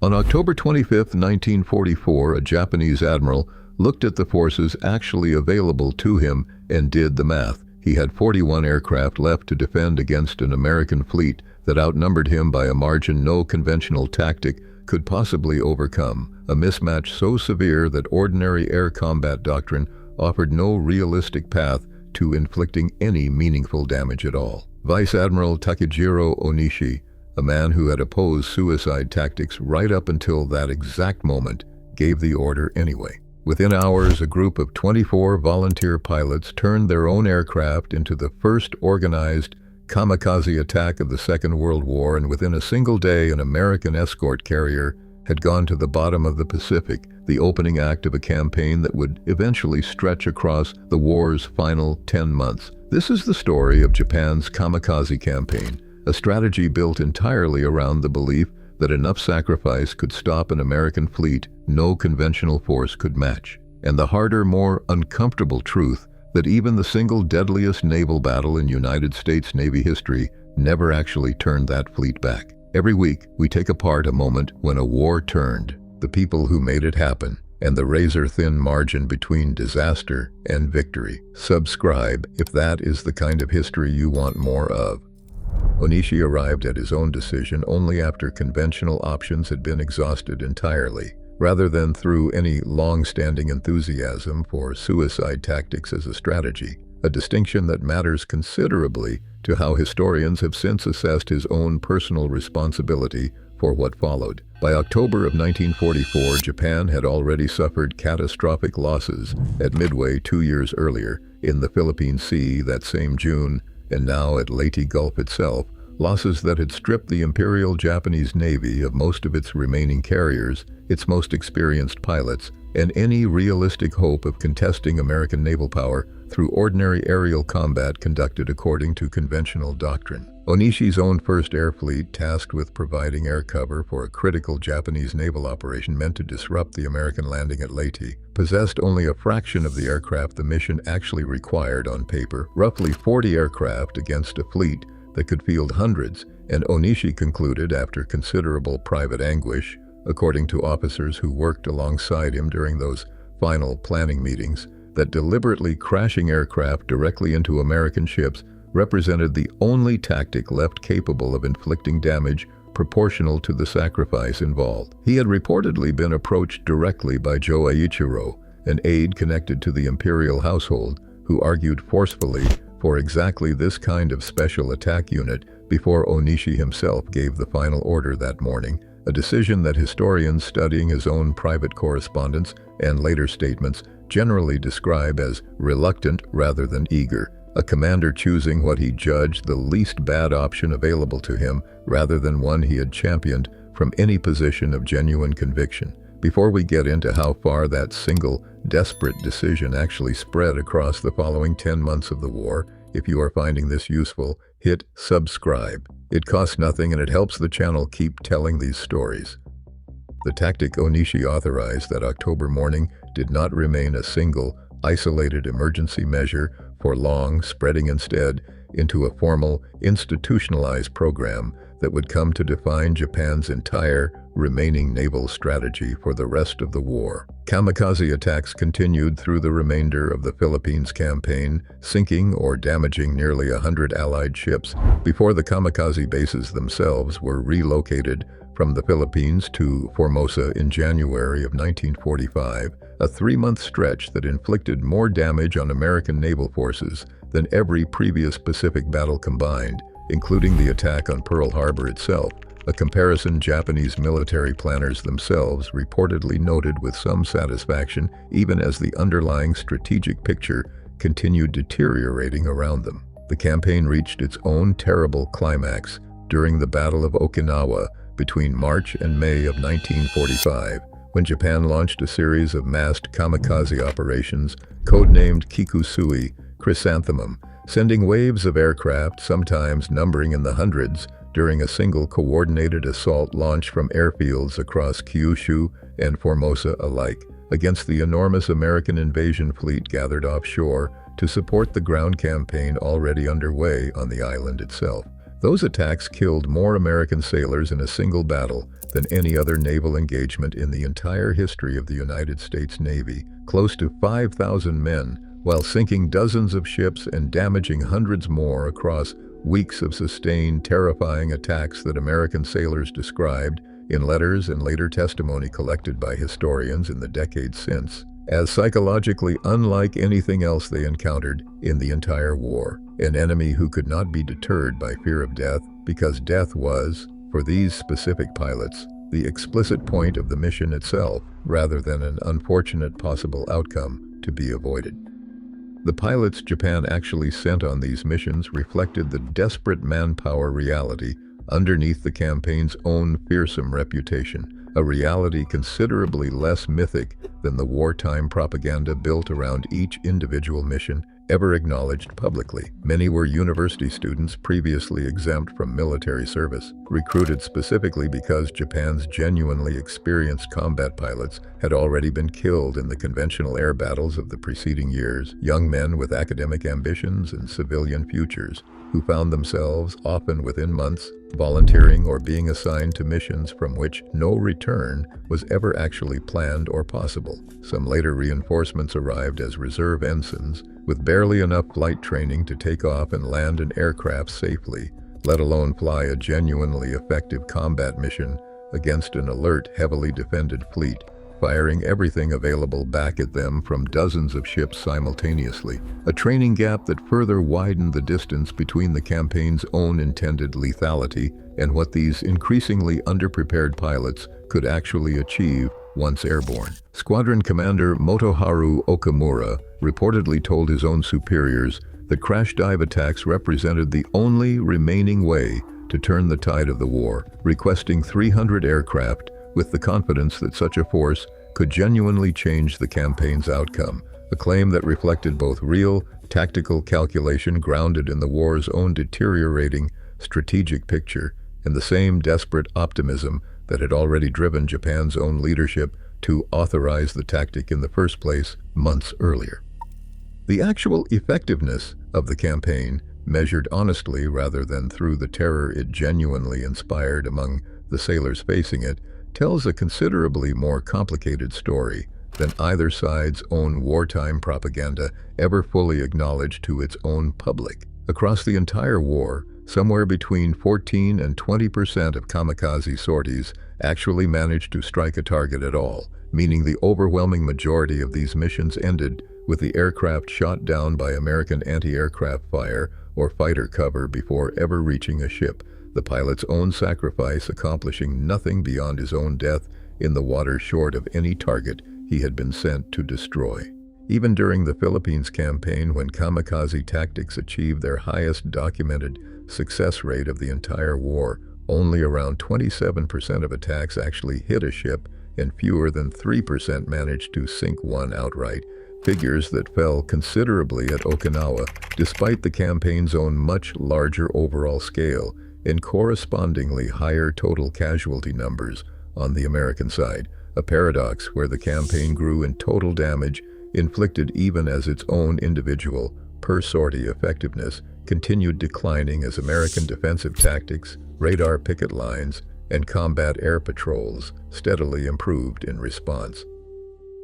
On October 25, 1944, a Japanese admiral looked at the forces actually available to him and did the math. He had 41 aircraft left to defend against an American fleet that outnumbered him by a margin no conventional tactic could possibly overcome, a mismatch so severe that ordinary air combat doctrine offered no realistic path to inflicting any meaningful damage at all. Vice Admiral Takejiro Onishi, a man who had opposed suicide tactics right up until that exact moment, gave the order anyway. Within hours, a group of 24 volunteer pilots turned their own aircraft into the first organized kamikaze attack of the Second World War, and within a single day, an American escort carrier had gone to the bottom of the Pacific, the opening act of a campaign that would eventually stretch across the war's final 10 months. This is the story of Japan's kamikaze campaign, a strategy built entirely around the belief that enough sacrifice could stop an American fleet no conventional force could match, and the harder, more uncomfortable truth that even the single deadliest naval battle in United States Navy history never actually turned that fleet back. Every week, we take apart a moment when a war turned, the people who made it happen, and the razor-thin margin between disaster and victory. Subscribe if that is the kind of history you want more of. Onishi arrived at his own decision only after conventional options had been exhausted entirely, rather than through any long-standing enthusiasm for suicide tactics as a strategy, a distinction that matters considerably to how historians have since assessed his own personal responsibility for what followed. By October of 1944, Japan had already suffered catastrophic losses at Midway 2 years earlier, in the Philippine Sea that same June, and now at Leyte Gulf itself, losses that had stripped the Imperial Japanese Navy of most of its remaining carriers, its most experienced pilots, and any realistic hope of contesting American naval power through ordinary aerial combat conducted according to conventional doctrine. Onishi's own first air fleet, tasked with providing air cover for a critical Japanese naval operation meant to disrupt the American landing at Leyte, possessed only a fraction of the aircraft the mission actually required on paper, roughly 40 aircraft against a fleet that could field hundreds, and Onishi concluded after considerable private anguish, according to officers who worked alongside him during those final planning meetings, that deliberately crashing aircraft directly into American ships represented the only tactic left capable of inflicting damage proportional to the sacrifice involved. He had reportedly been approached directly by Joe Eiichiro, an aide connected to the imperial household, who argued forcefully for exactly this kind of special attack unit before Onishi himself gave the final order that morning, a decision that historians studying his own private correspondence and later statements generally describe as reluctant rather than eager, a commander choosing what he judged the least bad option available to him rather than one he had championed from any position of genuine conviction. Before we get into how far that single, desperate decision actually spread across the following 10 months of the war, if you are finding this useful, hit subscribe. It costs nothing and it helps the channel keep telling these stories. The tactic Onishi authorized that October morning did not remain a single, isolated emergency measure for long, spreading instead into a formal, institutionalized program that would come to define Japan's entire remaining naval strategy for the rest of the war. Kamikaze attacks continued through the remainder of the Philippines campaign, sinking or damaging nearly 100 Allied ships before the kamikaze bases themselves were relocated from the Philippines to Formosa in January of 1945, a 3-month stretch that inflicted more damage on American naval forces than every previous Pacific battle combined, including the attack on Pearl Harbor itself, a comparison Japanese military planners themselves reportedly noted with some satisfaction even as the underlying strategic picture continued deteriorating around them. The campaign reached its own terrible climax during the Battle of Okinawa between March and May of 1945, when Japan launched a series of massed kamikaze operations, codenamed Kikusui, Chrysanthemum, sending waves of aircraft, sometimes numbering in the hundreds, during a single coordinated assault launch from airfields across Kyushu and Formosa alike, against the enormous American invasion fleet gathered offshore to support the ground campaign already underway on the island itself. Those attacks killed more American sailors in a single battle than any other naval engagement in the entire history of the United States Navy, close to 5,000 men, while sinking dozens of ships and damaging hundreds more across weeks of sustained, terrifying attacks that American sailors described in letters and later testimony collected by historians in the decades since as psychologically unlike anything else they encountered in the entire war. An enemy who could not be deterred by fear of death, because death was, for these specific pilots, the explicit point of the mission itself, rather than an unfortunate possible outcome to be avoided. The pilots Japan actually sent on these missions reflected the desperate manpower reality underneath the campaign's own fearsome reputation, a reality considerably less mythic than the wartime propaganda built around each individual mission ever acknowledged publicly. Many were university students previously exempt from military service, recruited specifically because Japan's genuinely experienced combat pilots had already been killed in the conventional air battles of the preceding years, young men with academic ambitions and civilian futures, who found themselves, often within months, volunteering or being assigned to missions from which no return was ever actually planned or possible. Some later reinforcements arrived as reserve ensigns, with barely enough flight training to take off and land an aircraft safely, let alone fly a genuinely effective combat mission against an alert, heavily defended fleet, firing everything available back at them from dozens of ships simultaneously, a training gap that further widened the distance between the campaign's own intended lethality and what these increasingly underprepared pilots could actually achieve once airborne. Squadron Commander Motoharu Okamura reportedly told his own superiors that crash dive attacks represented the only remaining way to turn the tide of the war, requesting 300 aircraft with the confidence that such a force could genuinely change the campaign's outcome, a claim that reflected both real, tactical calculation grounded in the war's own deteriorating strategic picture and the same desperate optimism that had already driven Japan's own leadership to authorize the tactic in the first place months earlier. The actual effectiveness of the campaign, measured honestly rather than through the terror it genuinely inspired among the sailors facing it, tells a considerably more complicated story than either side's own wartime propaganda ever fully acknowledged to its own public. Across the entire war, somewhere between 14 and 20% of kamikaze sorties actually managed to strike a target at all, meaning the overwhelming majority of these missions ended with the aircraft shot down by American anti-aircraft fire or fighter cover before ever reaching a ship, the pilot's own sacrifice accomplishing nothing beyond his own death in the water short of any target he had been sent to destroy. Even during the Philippines campaign, when kamikaze tactics achieved their highest documented success rate of the entire war, only around 27% of attacks actually hit a ship and fewer than 3% managed to sink one outright, figures that fell considerably at Okinawa despite the campaign's own much larger overall scale and correspondingly higher total casualty numbers on the American side, a paradox where the campaign grew in total damage inflicted even as its own individual per-sortie effectiveness continued declining as American defensive tactics, radar picket lines, and combat air patrols steadily improved in response.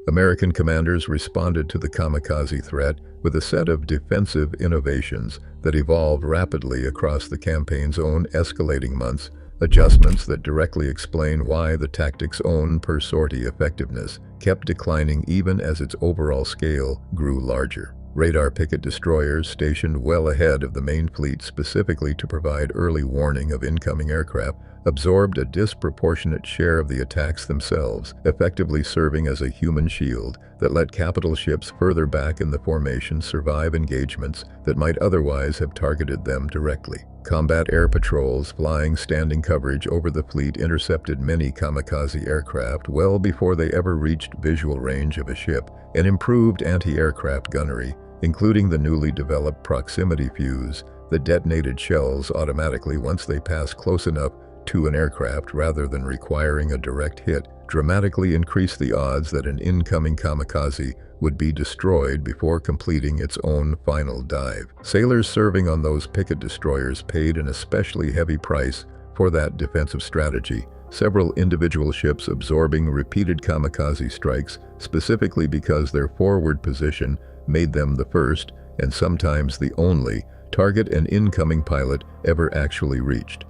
American commanders responded to the kamikaze threat with a set of defensive innovations that evolved rapidly across the campaign's own escalating months, adjustments that directly explain why the tactic's own per-sortie effectiveness kept declining even as its overall scale grew larger. Radar picket destroyers stationed well ahead of the main fleet specifically to provide early warning of incoming aircraft absorbed a disproportionate share of the attacks themselves, effectively serving as a human shield that let capital ships further back in the formation survive engagements that might otherwise have targeted them directly. Combat air patrols flying standing coverage over the fleet intercepted many kamikaze aircraft well before they ever reached visual range of a ship, and improved anti-aircraft gunnery, including the newly developed proximity fuse that detonated shells automatically once they passed close enough to an aircraft rather than requiring a direct hit dramatically increased the odds that an incoming kamikaze would be destroyed before completing its own final dive. Sailors serving on those picket destroyers paid an especially heavy price for that defensive strategy, several individual ships absorbing repeated kamikaze strikes specifically because their forward position made them the first, and sometimes the only, target an incoming pilot ever actually reached.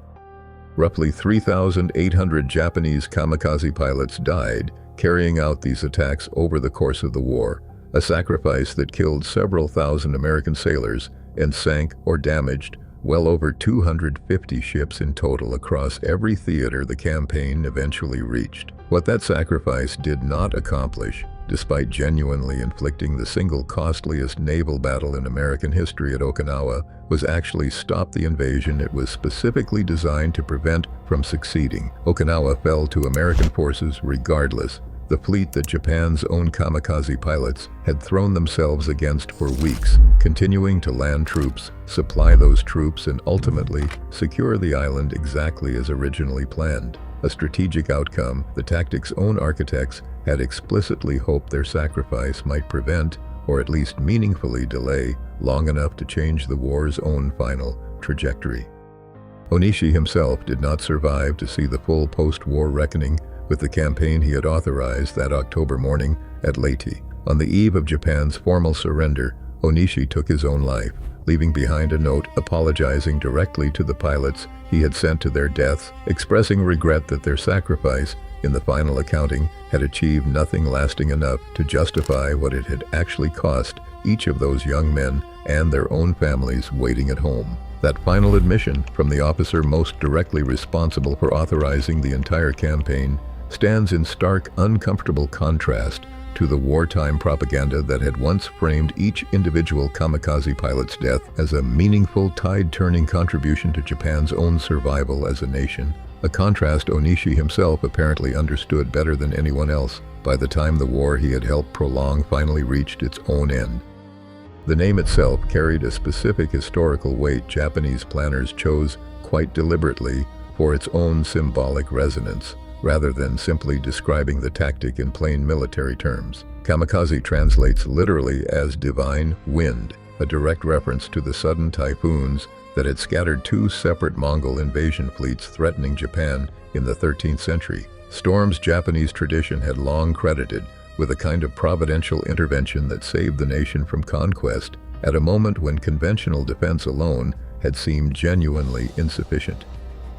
Roughly 3,800 Japanese kamikaze pilots died carrying out these attacks over the course of the war, a sacrifice that killed several thousand American sailors and sank or damaged well over 250 ships in total across every theater the campaign eventually reached. What that sacrifice did not accomplish, despite genuinely inflicting the single costliest naval battle in American history at Okinawa, was actually stop the invasion it was specifically designed to prevent from succeeding. Okinawa fell to American forces regardless. The fleet that Japan's own kamikaze pilots had thrown themselves against for weeks, continuing to land troops, supply those troops, and ultimately secure the island exactly as originally planned. A strategic outcome the tactic's own architects had explicitly hoped their sacrifice might prevent, or at least meaningfully delay, long enough to change the war's own final trajectory. Onishi himself did not survive to see the full post-war reckoning with the campaign he had authorized that October morning at Leyte. On the eve of Japan's formal surrender, Onishi took his own life, leaving behind a note apologizing directly to the pilots he had sent to their deaths, expressing regret that their sacrifice, in the final accounting, had achieved nothing lasting enough to justify what it had actually cost each of those young men and their own families waiting at home. That final admission from the officer most directly responsible for authorizing the entire campaign stands in stark, uncomfortable contrast to the wartime propaganda that had once framed each individual kamikaze pilot's death as a meaningful, tide-turning contribution to Japan's own survival as a nation, a contrast Onishi himself apparently understood better than anyone else by the time the war he had helped prolong finally reached its own end. The name itself carried a specific historical weight Japanese planners chose quite deliberately for its own symbolic resonance, rather than simply describing the tactic in plain military terms. Kamikaze translates literally as divine wind, a direct reference to the sudden typhoons that had scattered two separate Mongol invasion fleets threatening Japan in the 13th century. Storms Japanese tradition had long credited with a kind of providential intervention that saved the nation from conquest at a moment when conventional defense alone had seemed genuinely insufficient.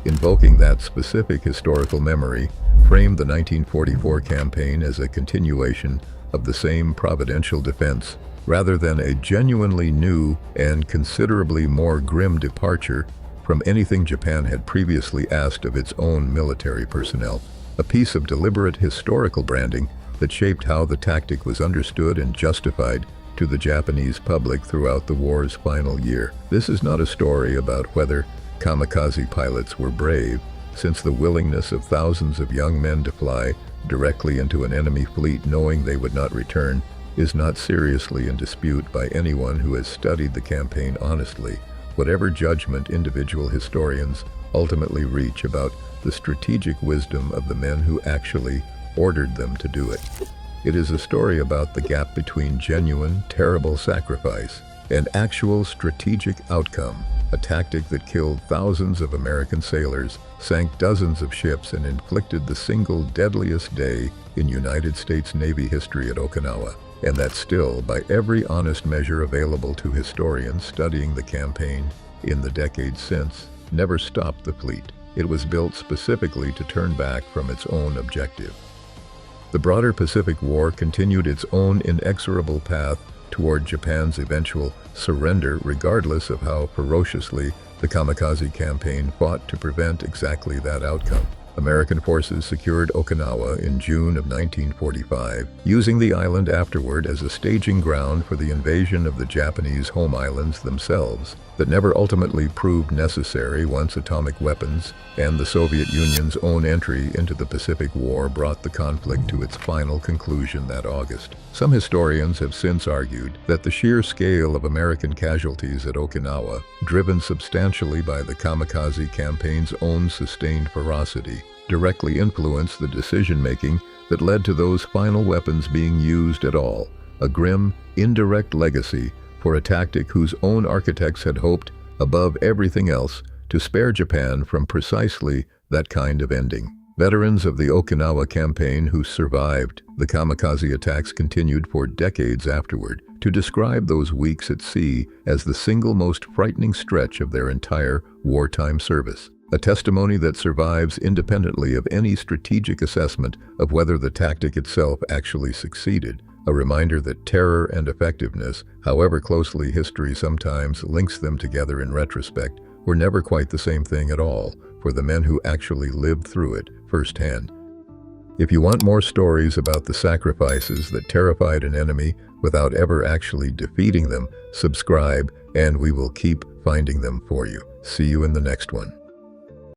Invoking that specific historical memory framed the 1944 campaign as a continuation of the same providential defense, rather than a genuinely new and considerably more grim departure from anything Japan had previously asked of its own military personnel. A piece of deliberate historical branding that shaped how the tactic was understood and justified to the Japanese public throughout the war's final year. This is not a story about whether kamikaze pilots were brave, since the willingness of thousands of young men to fly directly into an enemy fleet knowing they would not return is not seriously in dispute by anyone who has studied the campaign honestly, whatever judgment individual historians ultimately reach about the strategic wisdom of the men who actually ordered them to do it. It is a story about the gap between genuine, terrible sacrifice and actual strategic outcome, a tactic that killed thousands of American sailors, sank dozens of ships, and inflicted the single deadliest day in United States Navy history at Okinawa, and that still, by every honest measure available to historians studying the campaign in the decades since, never stopped the fleet. It was built specifically to turn back from its own objective. The broader Pacific War continued its own inexorable path toward Japan's eventual surrender, regardless of how ferociously the kamikaze campaign fought to prevent exactly that outcome. American forces secured Okinawa in June of 1945, using the island afterward as a staging ground for the invasion of the Japanese home islands themselves. that never ultimately proved necessary once atomic weapons and the Soviet Union's own entry into the Pacific War brought the conflict to its final conclusion that August. Some historians have since argued that the sheer scale of American casualties at Okinawa, driven substantially by the kamikaze campaign's own sustained ferocity, directly influenced the decision-making that led to those final weapons being used at all, a grim, indirect legacy for a tactic whose own architects had hoped, above everything else, to spare Japan from precisely that kind of ending. Veterans of the Okinawa campaign who survived the kamikaze attacks continued for decades afterward to describe those weeks at sea as the single most frightening stretch of their entire wartime service, a testimony that survives independently of any strategic assessment of whether the tactic itself actually succeeded. A reminder that terror and effectiveness, however closely history sometimes links them together in retrospect, were never quite the same thing at all for the men who actually lived through it firsthand. If you want more stories about the sacrifices that terrified an enemy without ever actually defeating them, subscribe and we will keep finding them for you. See you in the next one.